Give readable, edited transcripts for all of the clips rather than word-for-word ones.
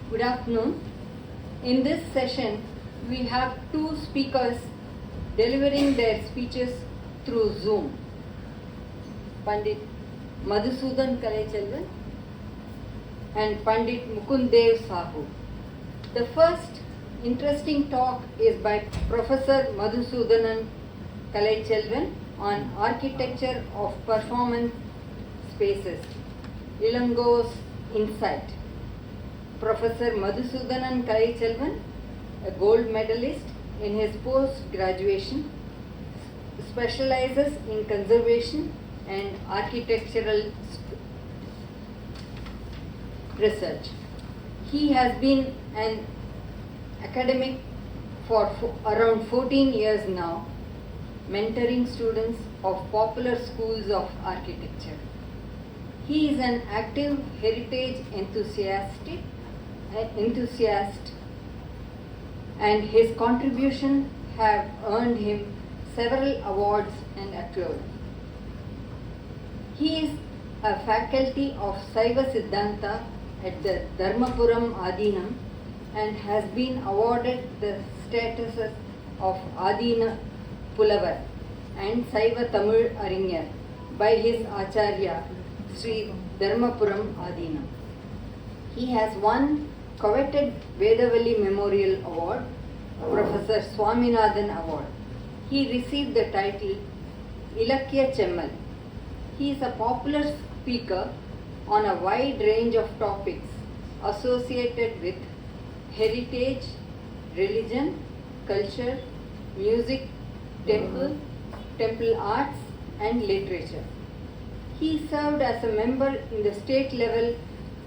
Good afternoon. In this session, we have two speakers delivering their speeches through Zoom. Pandit Madhusudanan Kalaichelvan and Pandit Mukundev Sahu. The first interesting talk is by Professor Madhusudanan Kalaichelvan on architecture of performance spaces, Ilango's insight. Professor Madhusudanan Kalaichelvan, a gold medalist in his post-graduation, specializes in conservation and architectural research. He has been an academic for around 14 years now, mentoring students of popular schools of architecture. He is an active heritage enthusiast, and his contributions have earned him several awards and accolades. He is a faculty of Saiva Siddhanta at the Dharmapuram Adinam and has been awarded the statuses of Adina Pulavar and Saiva Tamil Arinyar by his Acharya Sri Dharmapuram Adinam. He has won coveted Vedavalli Memorial Award, Professor Swaminathan Award. He received the title Ilakya Chemmal. He is a popular speaker on a wide range of topics associated with heritage, religion, culture, music, temple arts and literature. He served as a member in the state level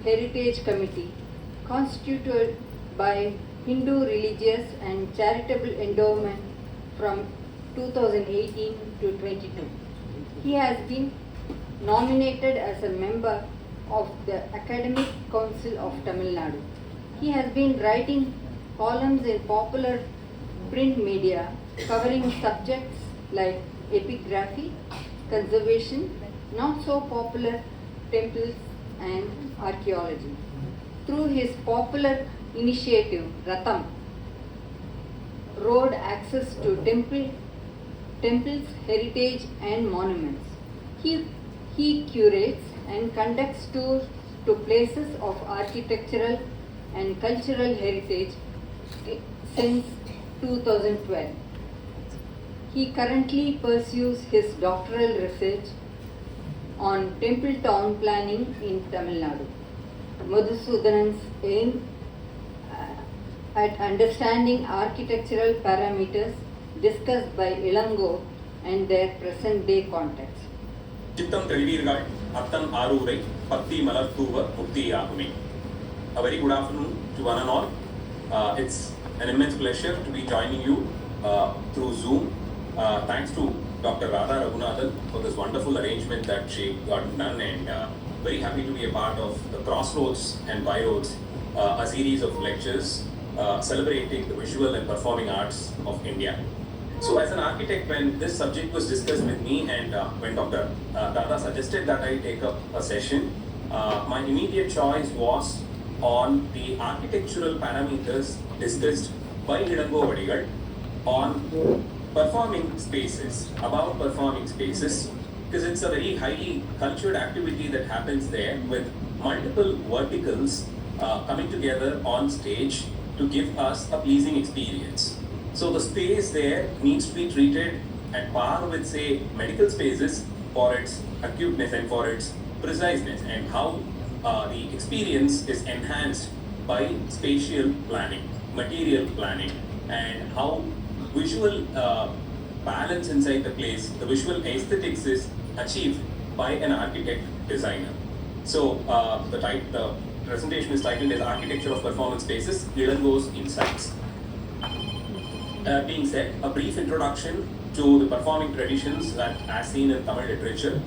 Heritage Committee constituted by Hindu Religious and Charitable Endowment from 2018 to 22. He has been nominated as a member of the Academic Council of Tamil Nadu. He has been writing columns in popular print media covering subjects like epigraphy, conservation, not so popular temples and archaeology. Through his popular initiative, Ratham, road access to temples, heritage and monuments. He curates and conducts tours to places of architectural and cultural heritage since 2012. He currently pursues his doctoral research on temple town planning in Tamil Nadu. Madhusudanan's aim at understanding architectural parameters discussed by Ilango and their present day context. Chittam Telvirgal, Attan Arurai, Patti Malarthuva, Mukti Yagumi. A very good afternoon to one and all. It's an immense pleasure to be joining you through Zoom. Thanks to Dr. Radha Raghunathan for this wonderful arrangement that she got done, and very happy to be a part of the Crossroads and Byroads, a series of lectures celebrating the visual and performing arts of India. So as an architect, when this subject was discussed with me and when Dr. Radha suggested that I take up a session, my immediate choice was on the architectural parameters discussed by Ilango Vadigal on performing spaces, about performing spaces, because it's a very highly cultured activity that happens there with multiple verticals coming together on stage to give us a pleasing experience. So the space there needs to be treated at par with, say, medical spaces for its acuteness and for its preciseness, and how the experience is enhanced by spatial planning, material planning, and how visual balance inside the place, the visual aesthetics is achieved by an architect designer. So the presentation is titled as Architecture of Performance Spaces, Ilango's Insights. Being said, a brief introduction to the performing traditions that as seen in Tamil literature.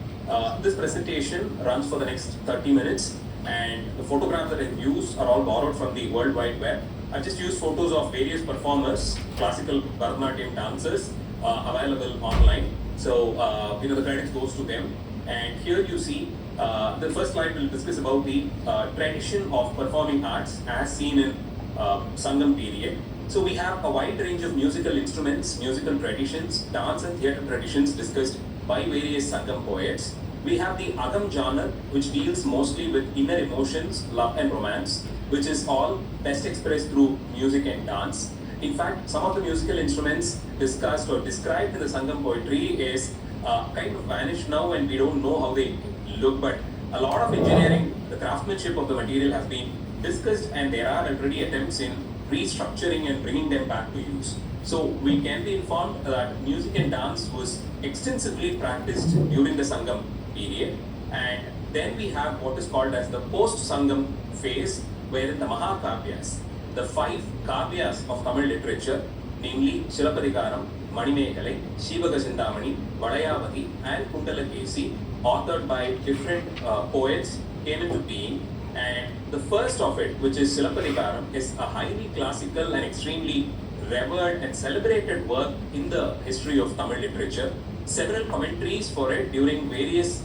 This presentation runs for the next 30 minutes, and the photographs that I've used are all borrowed from the World Wide Web. I've just used photos of various performers, classical Bharatanatyam dancers, available online. So, the credits goes to them. And here you see the first slide will discuss about the tradition of performing arts as seen in Sangam period. So we have a wide range of musical instruments, musical traditions, dance and theatre traditions discussed by various Sangam poets. We have the Agam genre, which deals mostly with inner emotions, love and romance, which is all best expressed through music and dance. In fact, some of the musical instruments discussed or described in the Sangam poetry is kind of vanished now, and we don't know how they look, but a lot of engineering, the craftsmanship of the material has been discussed, and there are already attempts in restructuring and bringing them back to use. So we can be informed that music and dance was extensively practiced during the Sangam period, and then we have what is called as the post-Sangam phase, wherein the Mahakavyas, the 5 kavyas of Tamil literature, namely Cilappatikāram, Manimekalai, Shivagasintamani, Vadayavati and Kundalakesi, authored by different poets, came into being. And the first of it, which is Cilappatikāram, is a highly classical and extremely revered and celebrated work in the history of Tamil literature. Several commentaries for it during various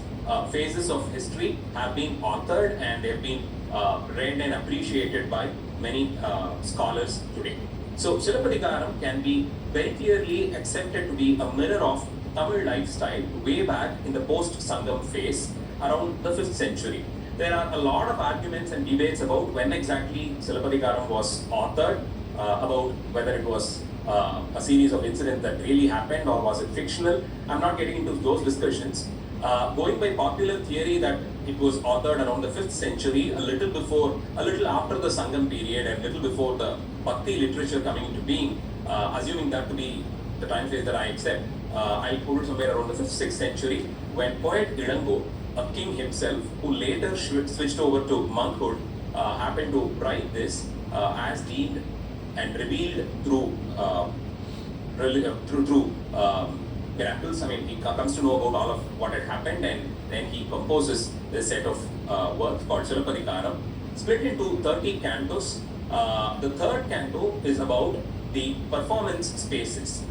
phases of history have been authored, and they have been read and appreciated by many scholars today. So Cilappatikāram can be very clearly accepted to be a mirror of Tamil lifestyle way back in the post-Sangam phase around the 5th century. There are a lot of arguments and debates about when exactly Cilappatikāram was authored, about whether it was a series of incidents that really happened or was it fictional. I'm not getting into those discussions. Going by popular theory that it was authored around the 5th century, a little after the Sangam period and little before the Bhakti literature coming into being, assuming that to be the time phase that I accept, I'll put it somewhere around the 5th, 6th century, when poet Ilango, a king himself, who later switched over to monkhood, happened to write this as deemed and revealed through miracles. I mean, he comes to know about all of what had happened, and then he composes this set of works called Cilappatikāram, split into 30 cantos. The third canto is about the performance spaces.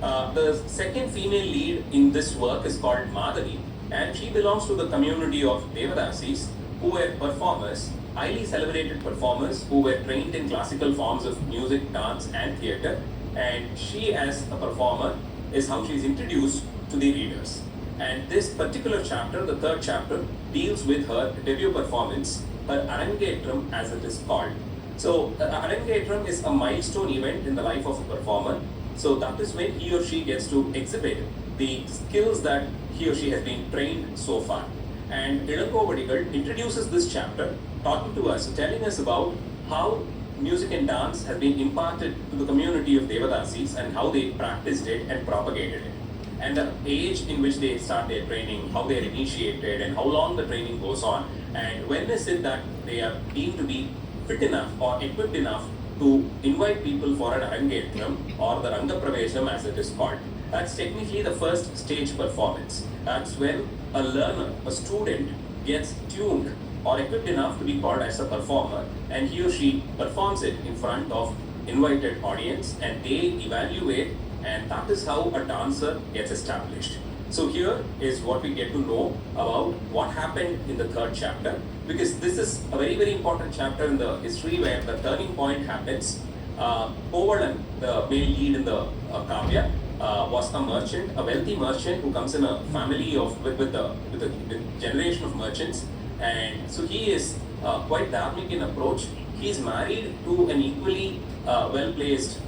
The second female lead in this work is called Madhavi, and she belongs to the community of Devadasis, who were performers, highly celebrated performers who were trained in classical forms of music, dance and theatre, and she as a performer is how she is introduced to the readers. And this particular chapter, the third chapter, deals with her debut performance, her Arangetram as it is called. So Arangetram is a milestone event in the life of a performer. So that is when he or she gets to exhibit the skills that he or she has been trained so far. And Ilango Vadigal introduces this chapter, talking to us, telling us about how music and dance has been imparted to the community of Devadasis and how they practiced it and propagated it. And the age in which they start their training, how they are initiated and how long the training goes on. And when is it that they are deemed to be fit enough or equipped enough to invite people for an Arangetram or the Ranga Pravesham as it is called. That's technically the first stage performance. That's when a learner, a student, gets tuned or equipped enough to be called as a performer, and he or she performs it in front of invited audience, and they evaluate, and that is how a dancer gets established. So here is what we get to know about what happened in the third chapter, because this is a very, very important chapter in the history where the turning point happens. Kovalan, the male lead in the Kavya, was a merchant, a wealthy merchant who comes in a family with a generation of merchants, and so he is quite dharmic in approach. He is married to an equally well-placed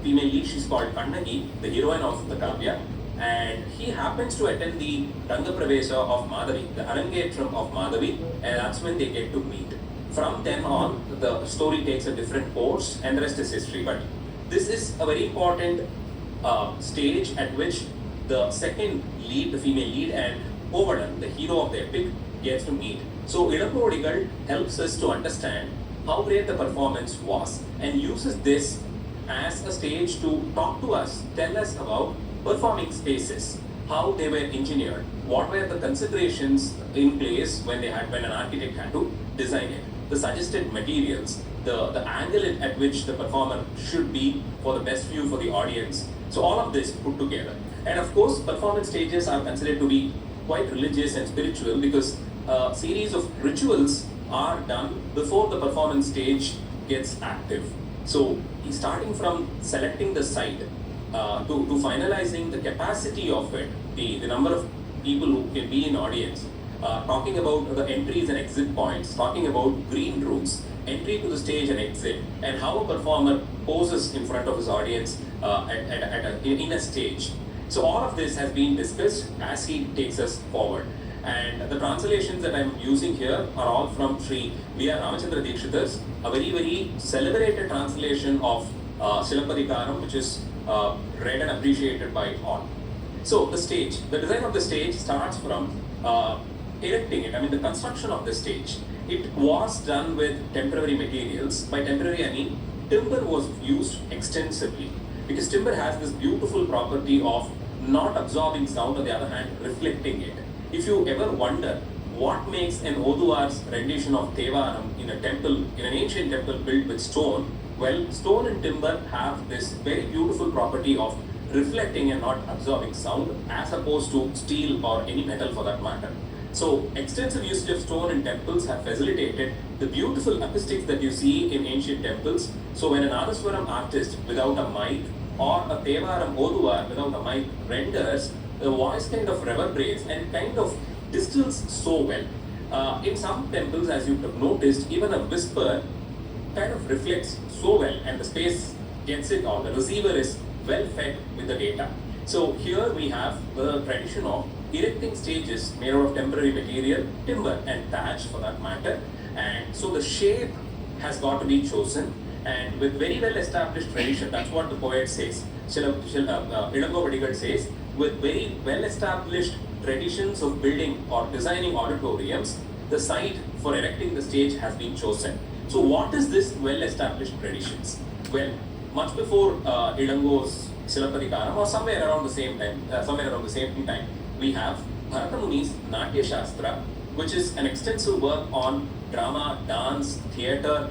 female lead. She's called Kannagi, the heroine of the Kavya, and he happens to attend the Ranga Pravesha of Madhavi, the Arangetram of Madhavi, and that's when they get to meet. From then on, the story takes a different course, and the rest is history. But this is a very important stage at which the second lead, the female lead, and Kovalan, the hero of the epic, gets to meet. So Ilango Vadigal helps us to understand how great the performance was and uses this as a stage to talk to us, tell us about performing spaces, how they were engineered, what were the considerations in place when an architect had to design it, the suggested materials, the angle at which the performer should be for the best view for the audience. So all of this put together. And of course, performance stages are considered to be quite religious and spiritual, because a series of rituals are done before the performance stage gets active. So starting from selecting the site to finalizing the capacity of it, the number of people who can be in audience, talking about the entries and exit points, talking about green routes, entry to the stage and exit, and how a performer poses in front of his audience in a stage. So all of this has been discussed as he takes us forward. And the translations that I'm using here are all from Sri V.R. Ramachandra Dikshitar's, a very, very celebrated translation of Cilappatikāram, which is read and appreciated by all. So the stage, the design of the stage starts from erecting it, the construction of the stage. It was done with temporary materials. By temporary, I mean timber was used extensively, because timber has this beautiful property of not absorbing sound, on the other hand, reflecting it. If you ever wonder what makes an Oduar's rendition of Thevaram in a temple, in an ancient temple built with stone, well, stone and timber have this very beautiful property of reflecting and not absorbing sound, as opposed to steel or any metal for that matter. So extensive usage of stone in temples have facilitated the beautiful acoustics that you see in ancient temples. So when an Adaswaram artist without a mic or a Thevaram Oduar without a mic renders, the voice kind of reverberates and kind of distills so well. In some temples, as you have noticed, even a whisper kind of reflects so well, and the space gets it, or the receiver is well fed with the data. So here we have the tradition of erecting stages made out of temporary material, timber and thatch for that matter. And so the shape has got to be chosen, and with very well established tradition, that's what the poet says. Ilango Vadigal says, with very well established traditions of building or designing auditoriums, the site for erecting the stage has been chosen. So what is this well established traditions? Well, much before Ilango's Cilappatikāram, or somewhere around the same time, we have Bharata Muni's Natya Shastra, which is an extensive work on drama, dance, theatre,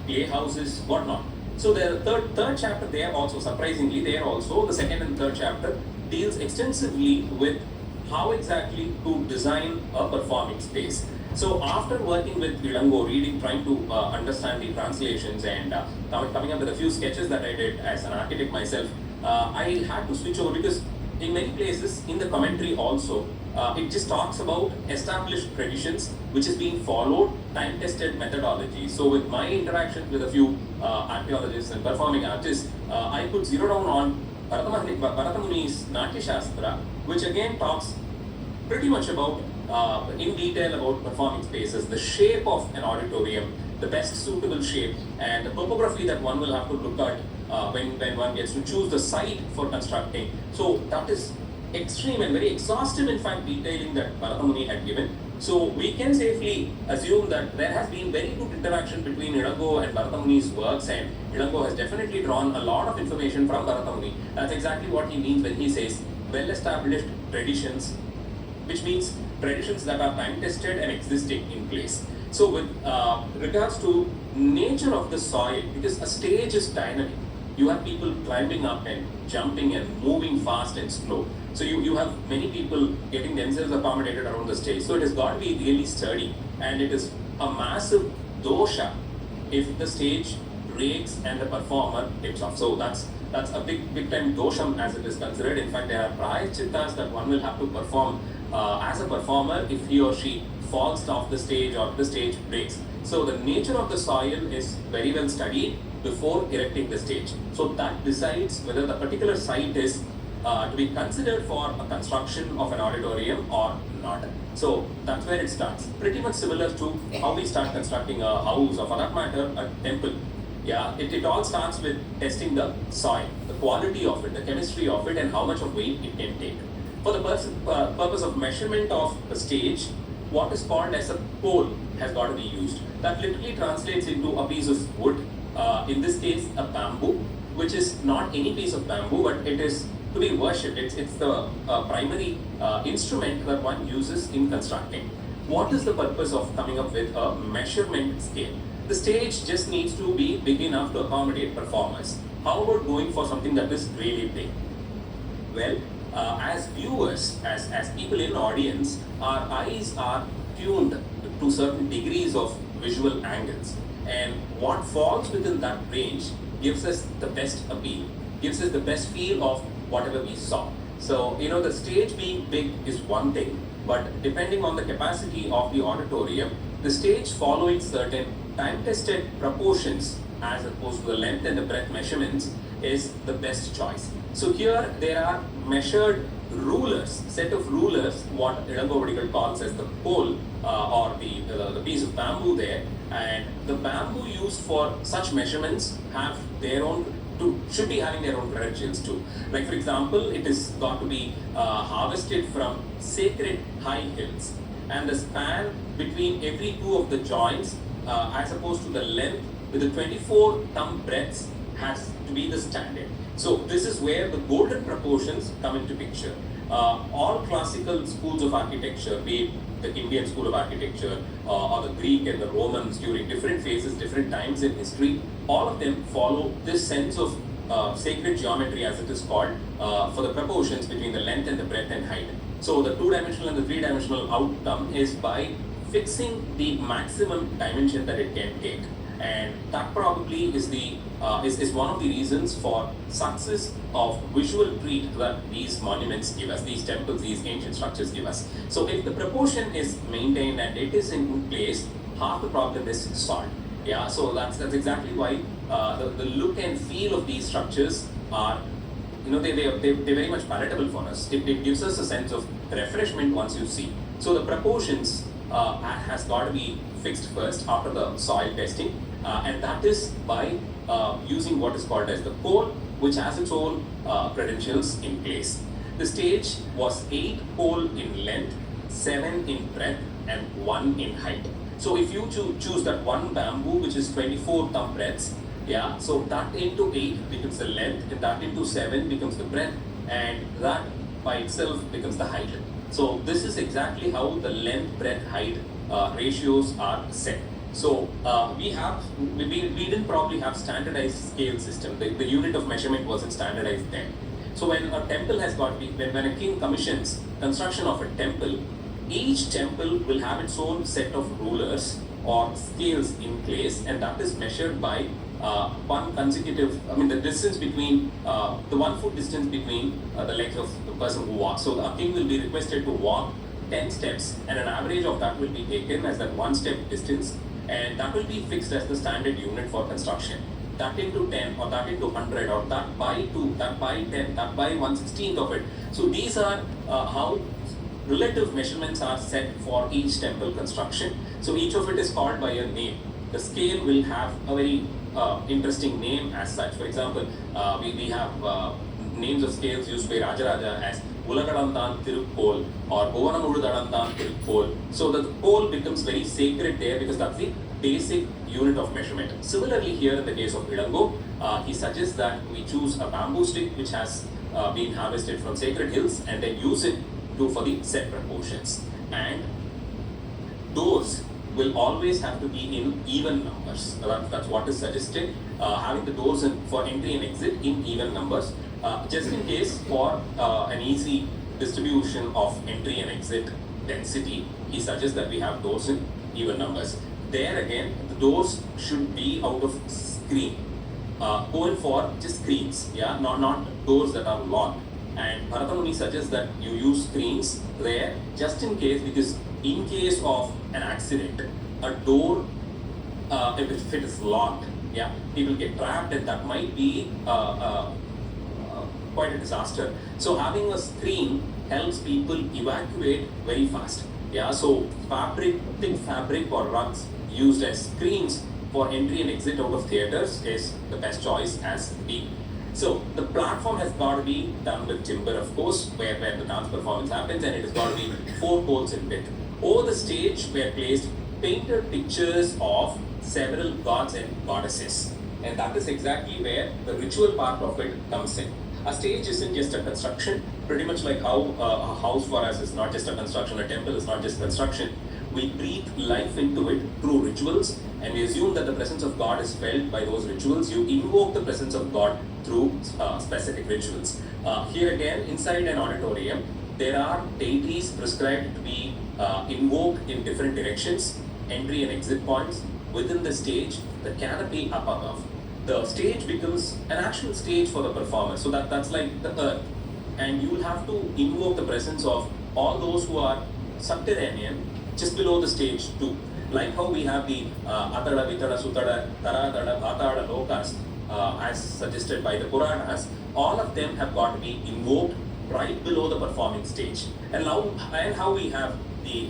playhouses, whatnot. So the third chapter there also, surprisingly, there also, the second and third chapter deals extensively with how exactly to design a performing space. So after working with Ilango, trying to understand the translations and coming up with a few sketches that I did as an architect myself, I had to switch over, because in many places in the commentary also, it just talks about established traditions which is being followed, time-tested methodology. So with my interaction with a few archaeologists and performing artists, I could zero down on Bharata Muni's Natya Shastra, which again talks pretty much about, in detail, about performing spaces, the shape of an auditorium, the best suitable shape, and the topography that one will have to look at when one gets to choose the site for constructing. So that is extreme and very exhaustive, in fact, detailing that Bharata Muni had given. So we can safely assume that there has been very good interaction between Ilango and Bharata Muni's works, and Ilango has definitely drawn a lot of information from Bharata Muni. That's exactly what he means when he says well-established traditions, which means traditions that are time-tested and existing in place. So with regards to nature of the soil, because a stage is dynamic, you have people climbing up and jumping and moving fast and slow. So you have many people getting themselves accommodated around the stage. So it has got to be really sturdy, and it is a massive dosha if the stage breaks and the performer tips off. So that's a big time dosham as it is considered. In fact, there are prayachittas that one will have to perform as a performer if he or she falls off the stage or the stage breaks. So the nature of the soil is very well studied before erecting the stage. So that decides whether the particular site is to be considered for a construction of an auditorium or not. So that's where it starts. Pretty much similar to how we start constructing a house, or for that matter, a temple. Yeah, it all starts with testing the soil, the quality of it, the chemistry of it, and how much of weight it can take. For the purpose of measurement of the stage, what is called as a pole has got to be used. That literally translates into a piece of wood, in this case a bamboo, which is not any piece of bamboo, but it is to be worshipped. It's the primary instrument that one uses in constructing. What is the purpose of coming up with a measurement scale? The stage just needs to be big enough to accommodate performers. How about going for something that is really big? Well, as viewers, as people in audience, our eyes are tuned to certain degrees of visual angles, and what falls within that range gives us the best appeal, gives us the best feel of whatever we saw. So, the stage being big is one thing, but depending on the capacity of the auditorium, the stage following certain time-tested proportions as opposed to the length and the breadth measurements is the best choice. So here there are measured rulers, set of rulers, what Ilangovadigal calls as the pole or the piece of bamboo there, and the bamboo used for such measurements have their own should be having their own credentials too. Like for example, it is got to be harvested from sacred high hills, and the span between every two of the joints as opposed to the length with the 24 thumb breadths has to be the standard. So this is where the golden proportions come into picture. All classical schools of architecture, be it the Indian school of architecture or the Greek and the Romans during different phases, different times in history, all of them follow this sense of sacred geometry, as it is called, for the proportions between the length and the breadth and height. So the two-dimensional and the three-dimensional outcome is by fixing the maximum dimension that it can take. And that probably is is one of the reasons for success of visual treat that these monuments give us, these temples, these ancient structures give us. So if the proportion is maintained and it is in place, half the problem is solved. Yeah, so that's exactly why the look and feel of these structures are, they're very much palatable for us. It gives us a sense of refreshment once you see. So the proportions has got to be fixed first after the soil testing, and that is by using what is called as the pole, which has its own credentials in place. The stage was 8 pole in length, 7 in breadth, and 1 in height. So if you choose that one bamboo, which is 24 thumb breadths, yeah, so that into 8 becomes the length, and that into 7 becomes the breadth, and that by itself becomes the height. So this is exactly how the length, breadth, height ratios are set. So we didn't probably have standardized scale system. The unit of measurement wasn't standardized then. So when a temple has got, when a king commissions construction of a temple, each temple will have its own set of rulers or scales in place, and that is measured by one consecutive, the distance between, the 1 foot distance between the legs of the person who walks. So the king will be requested to walk 10 steps, and an average of that will be taken as that 1 step distance, and that will be fixed as the standard unit for construction. That into 10, or that into 100, or that by 2, that by 10, that by 1/16th of it. So these are how relative measurements are set for each temple construction. So each of it is called by a name. The scale will have a very interesting name as such. For example, we have names of scales used by Rajaraja as Ulagadandan Tirukol or Bhuvanamuludadandan Tirukol. So the pole becomes very sacred there because that's the basic unit of measurement. Similarly here in the case of Ilango, he suggests that we choose a bamboo stick which has been harvested from sacred hills and then use it for the set proportions. And doors will always have to be in even numbers. That's what is suggested, having the doors for entry and exit in even numbers, just in case for an easy distribution of entry and exit density. He suggests that we have doors in even numbers. There again, the doors should be out of screen, going for just screens, yeah, not doors that are locked. And Bharatamuni suggests that you use screens there just in case, because in case of an accident, a door, if it is locked, yeah, people get trapped, and that might be quite a disaster. So having a screen helps people evacuate very fast. Yeah, so thick fabric or rugs used as screens for entry and exit out of theatres is the best choice as B. So the platform has got to be done with timber, of course, where the dance performance happens, and it has got to be 4 poles in width. Over the stage were placed painted pictures of several gods and goddesses, and that is exactly where the ritual part of it comes in. A stage isn't just a construction, pretty much like how a house for us is not just a construction, a temple is not just construction. we breathe life into it through rituals, and we assume that the presence of God is felt by those rituals. You invoke the presence of God through specific rituals. Here again, inside an auditorium, there are deities prescribed to be invoked in different directions, entry and exit points. Within the stage, the canopy up above. The stage becomes an actual stage for the performer, so that's like the earth. And you will have to invoke the presence of all those who are subterranean, just below the stage too. Like how we have the Atada, Vitada, Sutada, Taradada, Bhatada, Lokas, as suggested by the Puranas, all of them have got to be invoked right below the performing stage. And how we have the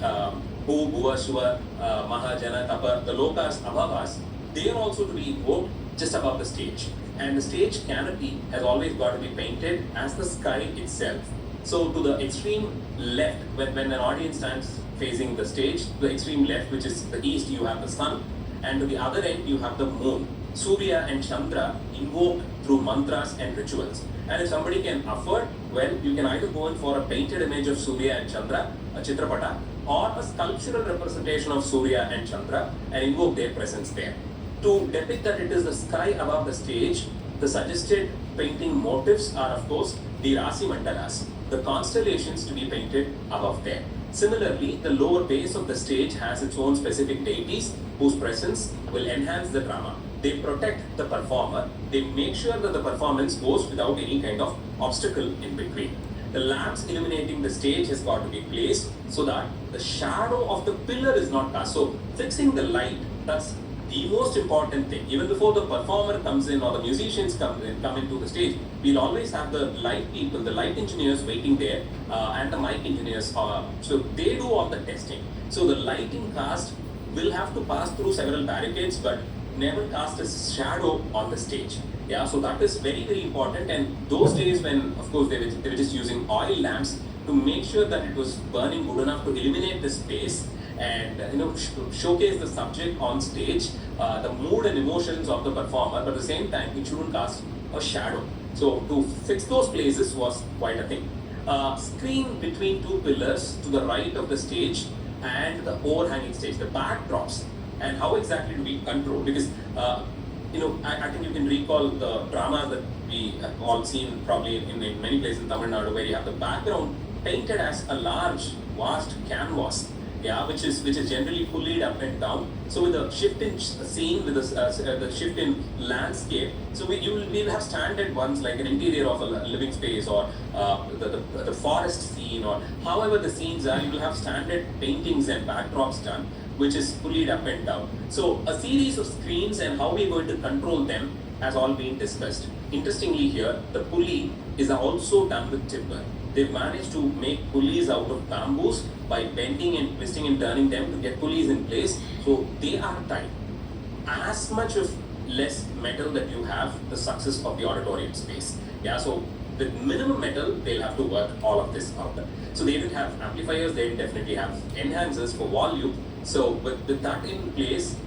Bhu, Bhuva, Shiva, Mahajana, Tapa, the Lokas, Abhavas, they are also to be invoked just above the stage. And the stage canopy has always got to be painted as the sky itself. So to the extreme left, when an audience stands facing the stage, to the extreme left, which is the east, you have the sun, and to the other end, you have the moon. Surya and Chandra invoked through mantras and rituals. And if somebody can afford, well, you can either go in for a painted image of Surya and Chandra, a Chitrapata, or a sculptural representation of Surya and Chandra and invoke their presence there. To depict that it is the sky above the stage, the suggested painting motifs are, of course, the Rasi Mandalas, the constellations to be painted above there. Similarly, the lower base of the stage has its own specific deities whose presence will enhance the drama. They protect the performer. They make sure that the performance goes without any kind of obstacle in between. The lamps illuminating the stage has got to be placed so that the shadow of the pillar is not cast. So fixing the light, that's the most important thing. Even before the performer comes in or the musicians come into the stage, we'll always have the light people, the light engineers waiting there, and the mic engineers. So they do all the testing. So the lighting cast will have to pass through several barricades, but never cast a shadow on the stage. Yeah, so that is very, very important. And those days when, of course, they were just using oil lamps to make sure that it was burning good enough to illuminate the space and showcase the subject on stage, the mood and emotions of the performer, but at the same time it shouldn't cast a shadow. So to fix those places was quite a thing. Screen between two pillars to the right of the stage and the overhanging stage, the backdrops, and how exactly do we control? Because I think you can recall the drama that we have all seen probably in many places in Tamil Nadu, where you have the background painted as a large, vast canvas. Yeah, which is generally pulleyed up and down. So with the shift in scene, with the shift in landscape, so we'll have standard ones like an interior of a living space or the forest scene, or however the scenes are. You will have standard paintings and backdrops done, which is pulleyed up and down. So a series of screens and how we're going to control them has all been discussed. Interestingly here, the pulley is also done with timber. They've managed to make pulleys out of bamboos by bending and twisting and turning them to get pulleys in place. So they are tight. As much of less metal that you have, the success of the auditorium space. Yeah, so with minimum metal, they'll have to work all of this out. So they didn't have amplifiers, they definitely have enhancers for volume. So with that in place,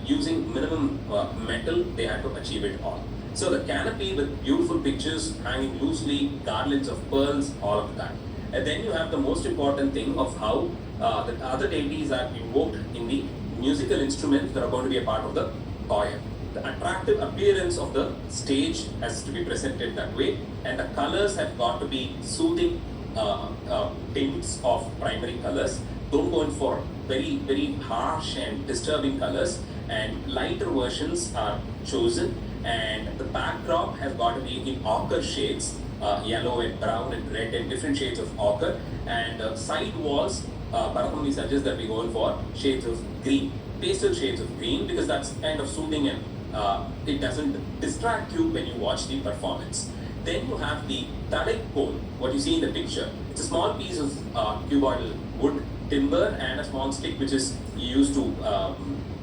using minimum metal, they had to achieve it all. So the canopy with beautiful pictures hanging loosely, garlands of pearls, all of that. And then you have the most important thing of how the other deities are invoked in the musical instruments that are going to be a part of the choir. The attractive appearance of the stage has to be presented that way, and the colors have got to be soothing tints of primary colors. Don't go in for very, very harsh and disturbing colors, and lighter versions are chosen. And the backdrop has got to be in ochre shades, yellow and brown and red and different shades of ochre. And side walls, Parathami suggests that we go in for shades of green, pastel shades of green, because that's kind of soothing and it doesn't distract you when you watch the performance. Then you have the Kalaichelvan, what you see in the picture. It's a small piece of cuboidal wood, timber, and a small stick which is used to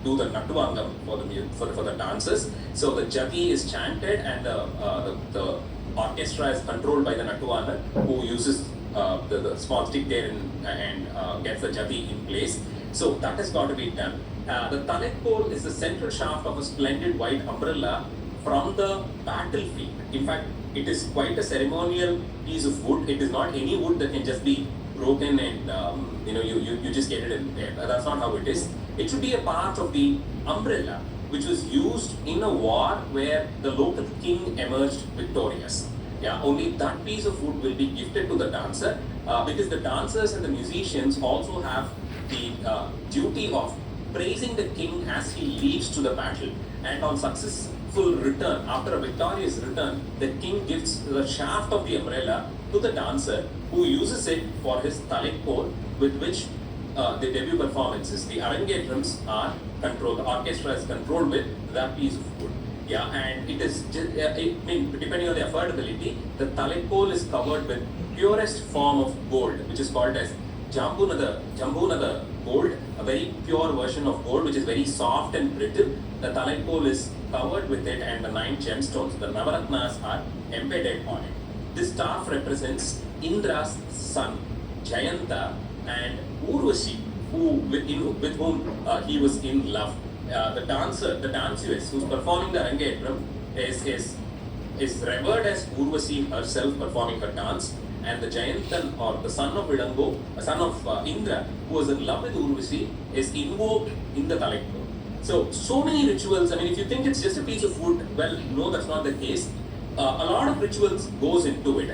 do the Nattuangam for the dances. So the jati is chanted and the orchestra is controlled by the Nattuana, who uses the small stick there and gets the jati in place. So that has got to be done. The Kalaichelvan is the central shaft of a splendid white umbrella from the battlefield. In fact, it is quite a ceremonial piece of wood. It is not any wood that can just be broken and you just get it in there. That's not how it is. It should be a part of the umbrella which was used in a war where the local king emerged victorious. Yeah, only that piece of wood will be gifted to the dancer because the dancers and the musicians also have the duty of praising the king as he leaves to the battle. And on successful return, after a victorious return, the king gives the shaft of the umbrella to the dancer who uses it for his Kalaichelvan, with which the debut performances, the arangetrams are controlled, the orchestra is controlled with that piece of wood. Yeah, and it is just, depending on the affordability, the Kalaichelvan is covered with purest form of gold, which is called as Jambunada gold, a very pure version of gold, which is very soft and brittle. The Kalaichelvan is covered with it, and the 9 gemstones, the Navaratnas, are embedded on it. This staff represents Indra's son, Jayanta, and Urvashi, with whom he was in love. The danceress who's performing the Arangetram is revered as Urvashi herself performing her dance, and the Jayantan, or the son of Vidango, a son of Indra, who was in love with Urvashi, is invoked in the Kalaichelvan. So many rituals. I mean, if you think it's just a piece of wood, well, no, that's not the case. A lot of rituals goes into it,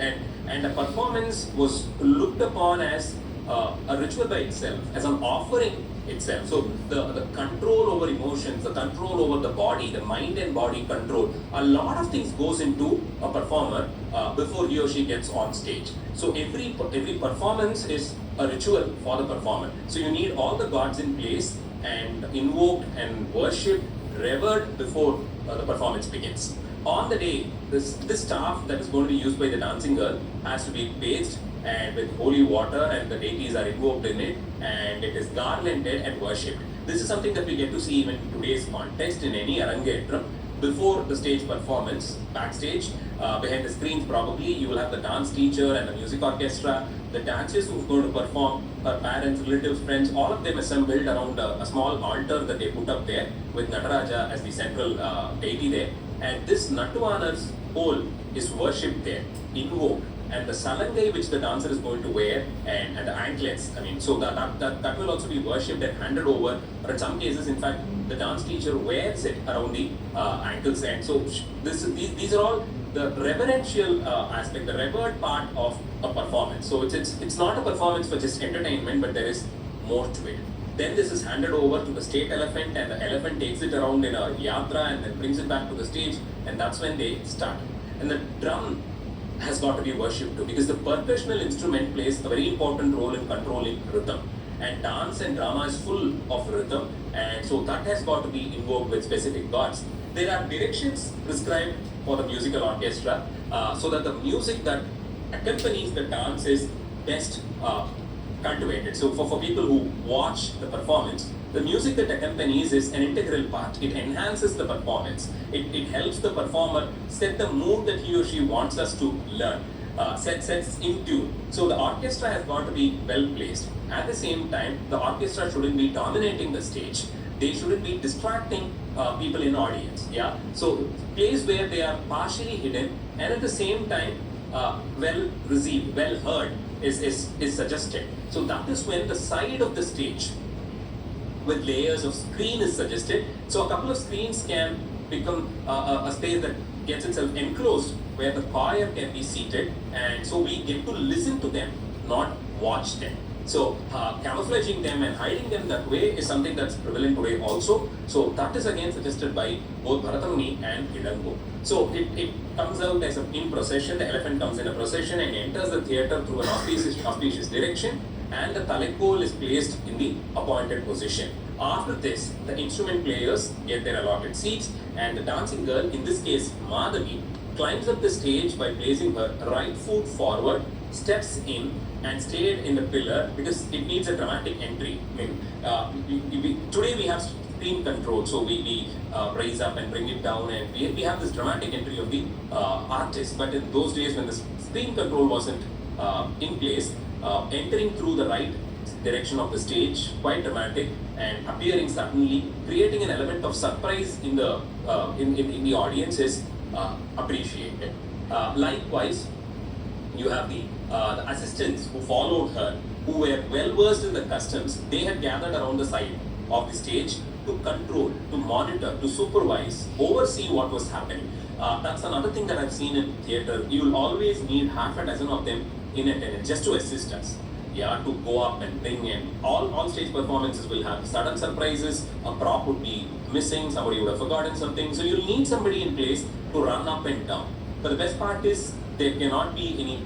and the performance was looked upon as a ritual by itself, as an offering itself. So the control over emotions, the control over the body, the mind and body control, a lot of things goes into a performer before he or she gets on stage. So every performance is a ritual for the performer. So you need all the gods in place and invoked and worshipped, revered before the performance begins. On the day, this staff that is going to be used by the dancing girl has to be bathed and with holy water, and the deities are invoked in it, and it is garlanded and worshipped. This is something that we get to see even in today's context in any Arangetram. Before the stage performance, backstage, behind the screens probably, you will have the dance teacher and the music orchestra, the dancers who are going to perform, her parents, relatives, friends, all of them assembled around a small altar that they put up there with Nataraja as the central deity there. And this Nattuvanar's pole is worshipped there, invoked. And the salangai which the dancer is going to wear, and the anklets, I mean, so that will also be worshipped and handed over. Or in some cases, in fact, the dance teacher wears it around the ankles. And so these are all the reverential aspect, the revered part of a performance. So it's not a performance for just entertainment, but there is more to it. Then this is handed over to the state elephant, and the elephant takes it around in a yatra and then brings it back to the stage, and that's when they start. And the drum has got to be worshipped too, because the percussional instrument plays a very important role in controlling rhythm. And dance and drama is full of rhythm, and so that has got to be invoked with specific gods. There are directions prescribed for the musical orchestra so that the music that accompanies the dance is best cultivated. So for people who watch the performance, the music that accompanies is an integral part. It enhances the performance. It helps the performer set the mood that he or she wants us to learn, sets in tune. So the orchestra has got to be well placed. At the same time, the orchestra shouldn't be dominating the stage. They shouldn't be distracting people in audience. Yeah. So place where they are partially hidden and at the same time well received, well heard is suggested. So that is when the side of the stage with layers of screen is suggested. So a couple of screens can become a space that gets itself enclosed where the choir can be seated, and so we get to listen to them, not watch them. So camouflaging them and hiding them that way is something that's prevalent today also. So that is again suggested by both Bharatamuni and Vidango. So it comes out as in procession. The elephant comes in a procession and enters the theatre through an auspicious direction, and the Kalaichelvan is placed in the appointed position. After this, the instrument players get their allotted seats, and the dancing girl, in this case Madhavi, climbs up the stage by placing her right foot forward, steps in, and stayed in the pillar because it needs a dramatic entry. I mean, today we have screen control, so we raise up and bring it down, and we have this dramatic entry of the artist. But in those days when the screen control wasn't in place, entering through the right direction of the stage, quite dramatic, and appearing suddenly, creating an element of surprise in the audience is appreciated. Likewise, you have the assistants who followed her who were well versed in the customs, they had gathered around the side of the stage to control, to monitor, to supervise, oversee what was happening. That's another thing that I've seen in theatre. You will always need half a dozen of them in attendance just to assist us. Yeah, to go up and bring in. All stage performances will have sudden surprises. A prop would be missing, somebody would have forgotten something. So you'll need somebody in place to run up and down. But the best part is there cannot be any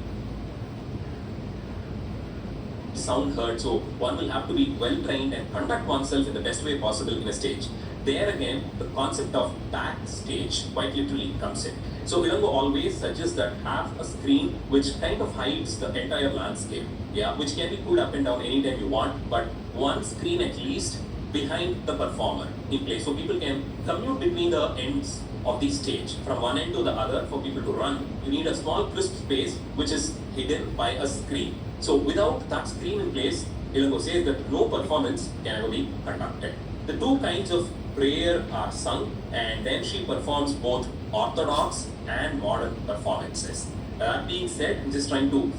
sound heard, so one will have to be well trained and conduct oneself in the best way possible in a stage. There again, the concept of backstage quite literally comes in. So Vilango always suggests that have a screen which kind of hides the entire landscape, yeah, which can be pulled up and down anytime you want, but one screen at least behind the performer in place, so people can commute between the ends of the stage from one end to the other. For people to run, you need a small crisp space which is hidden by a screen. So without that screen in place, Vilango says that no performance can ever be conducted. The two kinds of prayer are sung, and then she performs both orthodox and modern performances. That being said, I'm just trying to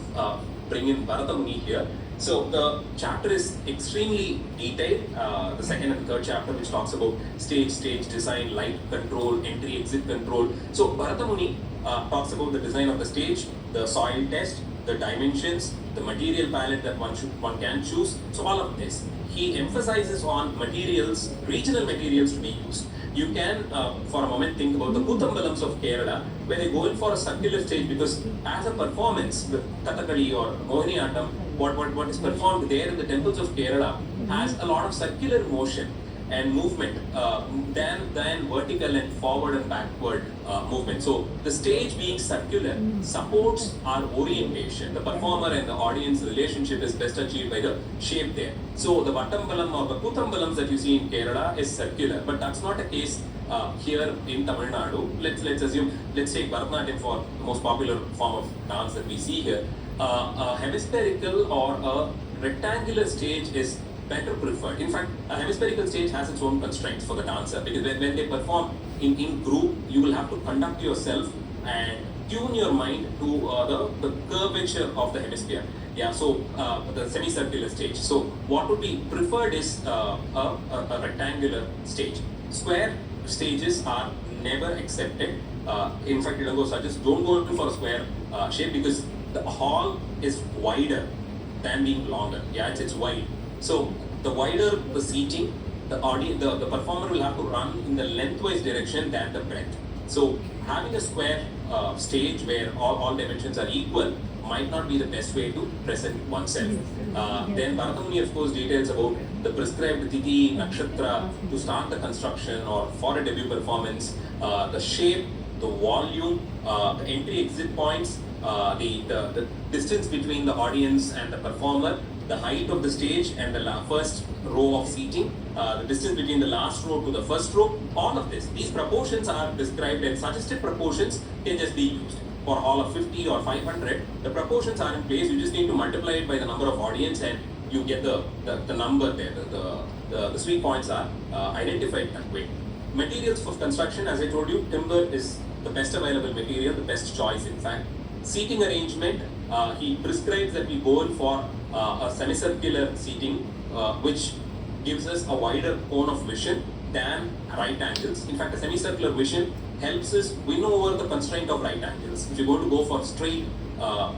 bring in Bharata Muni here. So the chapter is extremely detailed, the second and third chapter, which talks about stage design, light control, entry exit control. So Bharata Muni talks about the design of the stage, the soil test, the dimensions, the material palette that one can choose. So all of this. He emphasizes on materials, regional materials to be used. You can, for a moment, think about the Kuthambalams of Kerala, where they go in for a circular stage, because as a performance, with Kathakali or Mohiniyattam, what is performed there in the temples of Kerala has a lot of circular motion and movement than vertical and forward and backward movement. So the stage being circular supports our orientation. The performer and the audience relationship is best achieved by the shape there. So the Vattambalam or the Kuthambalams that you see in Kerala is circular, but that's not a case here in Tamil Nadu. Let's assume, let's take Bharatanatyam for the most popular form of dance that we see here. A hemispherical or a rectangular stage is better preferred. In fact, a hemispherical stage has its own constraints for the dancer, because when they perform in group, you will have to conduct yourself and tune your mind to the curvature of the hemisphere. Yeah, so the semicircular stage. So what would be preferred is a rectangular stage. Square stages are never accepted. In fact, Vilango suggests don't go in for a square shape, because the hall is wider than being longer. Yeah, it's wide. So the wider the seating, the performer will have to run in the lengthwise direction than the breadth. So having a square stage where all dimensions are equal might not be the best way to present oneself. Then Bharata Muni, of course, details about the prescribed Tithi, Nakshatra to start the construction or for a debut performance, the shape, the volume, the entry-exit points, the distance between the audience and the performer, the height of the stage and the first row of seating, the distance between the last row to the first row, all of this. These proportions are described, and suggested proportions can just be used. For all of 50 or 500, the proportions are in place. You just need to multiply it by the number of audience and you get the number there. The sweet points are identified that way. Materials for construction, as I told you, timber is the best available material, the best choice in fact. Seating arrangement, he prescribes that we go in for a semicircular seating, which gives us a wider cone of vision than right angles. In fact, a semicircular vision helps us win over the constraint of right angles. If you're going to go for straight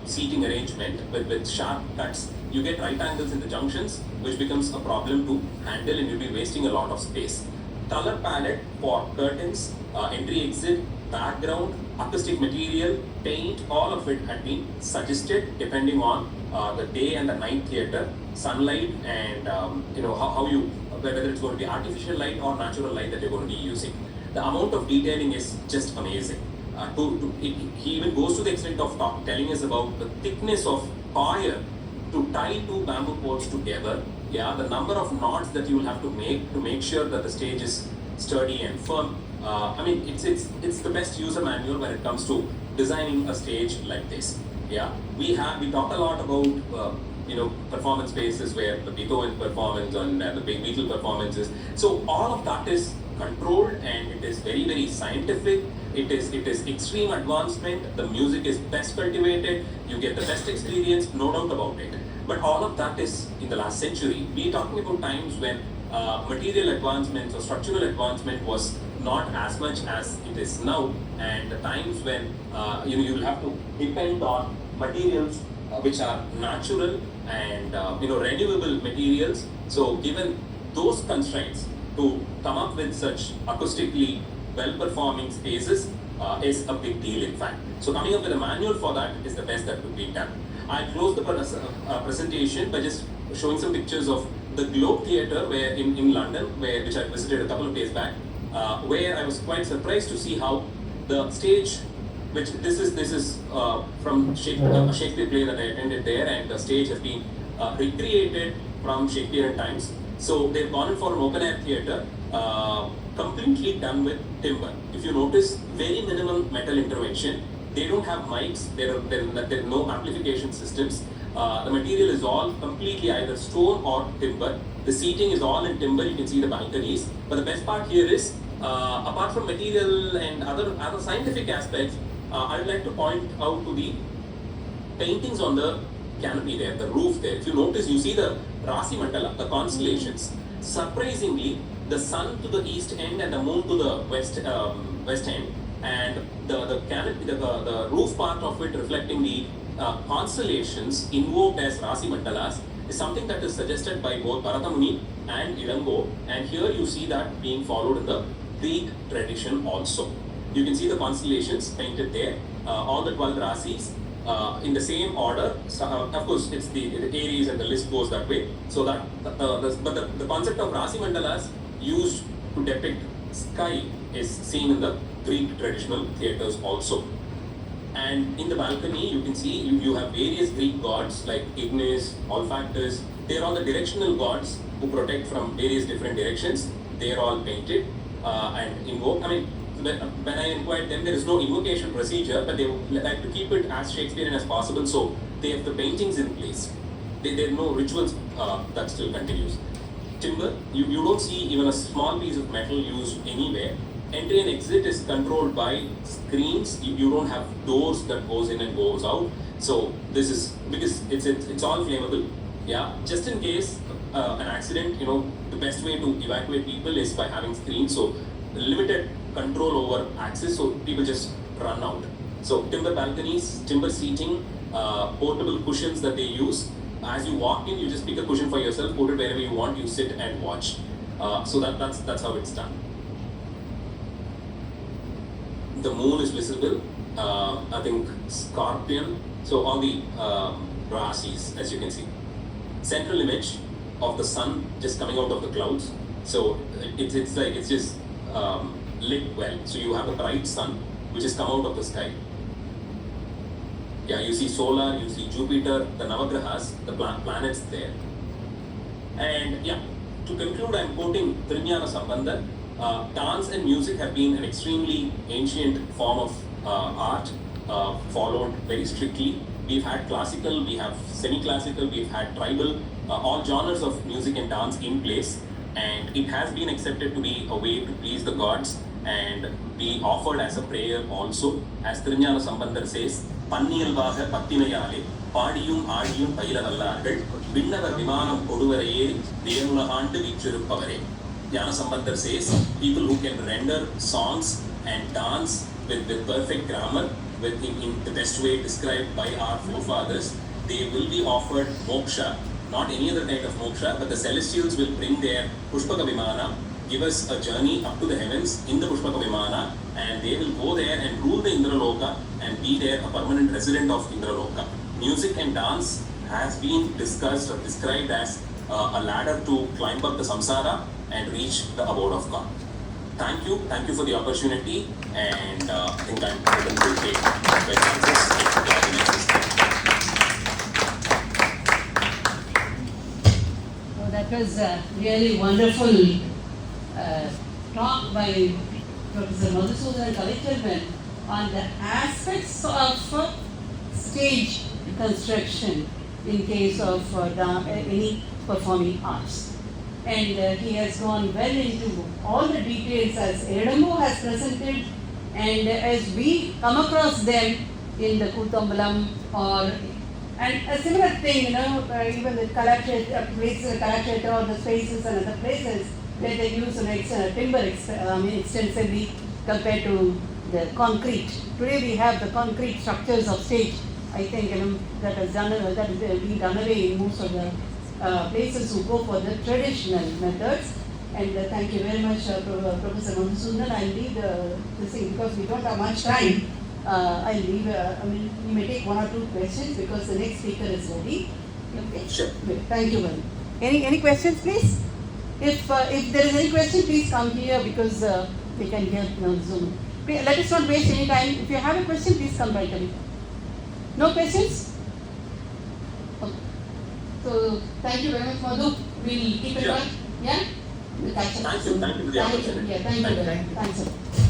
seating arrangement with sharp cuts, you get right angles in the junctions, which becomes a problem to handle, and you'll be wasting a lot of space. Color palette for curtains, entry-exit, background, acoustic material, paint, all of it had been suggested depending on the day and the night theatre, sunlight, and how you, whether it's going to be artificial light or natural light that you're going to be using. The amount of detailing is just amazing. He even goes to the extent of telling us about the thickness of coir to tie two bamboo poles together. Yeah, the number of knots that you will have to make sure that the stage is sturdy and firm. I mean, it's the best user manual when it comes to designing a stage like this. Yeah, we talk a lot about performance spaces where the Beethoven performance and the big Beatle performances. So all of that is controlled, and it is very, very scientific. It is extreme advancement. The music is best cultivated. You get the best experience, no doubt about it. But all of that is in the last century. We are talking about times when material advancements or structural advancement was not as much as it is now, and the times when you will have to depend on materials which are natural and renewable materials. So given those constraints, to come up with such acoustically well-performing spaces is a big deal, in fact. So coming up with a manual for that is the best that could be done. I'll close the presentation by just showing some pictures of the Globe Theatre where in London, which I visited a couple of days back, where I was quite surprised to see how the stage, which this is from a Shakespeare play that I attended there, and the stage has been recreated from Shakespearean times. So they've gone in for an open air theatre, completely done with timber. If you notice, very minimum metal intervention. They don't have mics, there are no amplification systems. The material is all completely either stone or timber. The seating is all in timber, you can see the balconies. But the best part here is, apart from material and other scientific aspects, I would like to point out to the paintings on the canopy there, the roof there. If you notice, you see the Rasi Mandala, the constellations. Surprisingly, the sun to the east end and the moon to the west end, and the canopy, the roof part of it reflecting the constellations invoked as Rasi Mandalas is something that is suggested by both Bharatamuni and Ilango, and here you see that being followed in the Greek tradition also. You can see the constellations painted there, all the 12 Rasis in the same order. Of course, it's the Aries and the list goes that way. So that, but the concept of Rasi Mandalas used to depict sky is seen in the Greek traditional theatres also. And in the balcony, you can see you have various Greek gods like Ignis, Olfactus. They are all the directional gods who protect from various different directions. They are all painted and invoked. I mean, when I inquired them, there is no invocation procedure, but they like to keep it as Shakespearean as possible. So they have the paintings in place. There are no rituals that still continues. Timber, you don't see even a small piece of metal used anywhere. Entry and exit is controlled by screens. You don't have doors that goes in and goes out. So this is because it's all flammable. Yeah, just in case an accident, the best way to evacuate people is by having screens. So limited control over access, so people just run out. So timber balconies, timber seating, portable cushions that they use. As you walk in, you just pick a cushion for yourself, put it wherever you want, you sit and watch. So that's how it's done. The moon is visible. I think Scorpion. So all the Rasis, as you can see. Central image of the sun just coming out of the clouds. So it's just lit well. So you have a bright sun which has come out of the sky. Yeah, you see solar, you see Jupiter, the Navagrahas, the planets there. And yeah, to conclude, I'm quoting Trivijnana Sambandha. Dance and music have been an extremely ancient form of art, followed very strictly. We've had classical, we have semi-classical, we've had tribal, all genres of music and dance in place. And it has been accepted to be a way to please the gods and be offered as a prayer also. As Trivijnana Sambandha says, Panniyalvaga Pattinayale, Padiyum Adiyum Pailavallargal, Vinnavar Vimanam Koduvarayeri, Devanulahandu Vichirupavare. Jnana Sambandha says, people who can render songs and dance with perfect grammar, in the best way described by our forefathers, they will be offered moksha. Not any other kind of moksha, but the celestials will bring their Pushpaka Vimana, give us a journey up to the heavens in the Pushpaka Vimana, and they will go there and rule the Indraloka and be there a permanent resident of Indraloka. Music and dance has been discussed or described as a ladder to climb up the samsara and reach the abode of God. Thank you for the opportunity, and I think I'm able to take questions. That was a really wonderful talk by Professor Madhusudanan Kalaichelvan on the aspects of stage construction in case of any performing arts. And he has gone well into all the details as Edambo has presented, and as we come across them in the Kuttambalam or And a similar thing, even the Kalaichelvan or the spaces and other places where they use timber extensively compared to the concrete. Today we have the concrete structures of stage. I think that is being done away in most of the places who go for the traditional methods. And thank you very much, Professor Madhusudanan. I'll leave this thing because we don't have much time. I'll leave. You may take one or two questions because the next speaker is ready. Okay. Sure. Thank you very much. Any questions, please? If there is any question, please come here because we can hear on Zoom. Let us not waste any time. If you have a question, please come right away. No questions? Okay. So thank you very much, Madhu. We'll keep in touch. Yeah? We'll catch up soon. Thank you for the opportunity. Thank you. Thanks.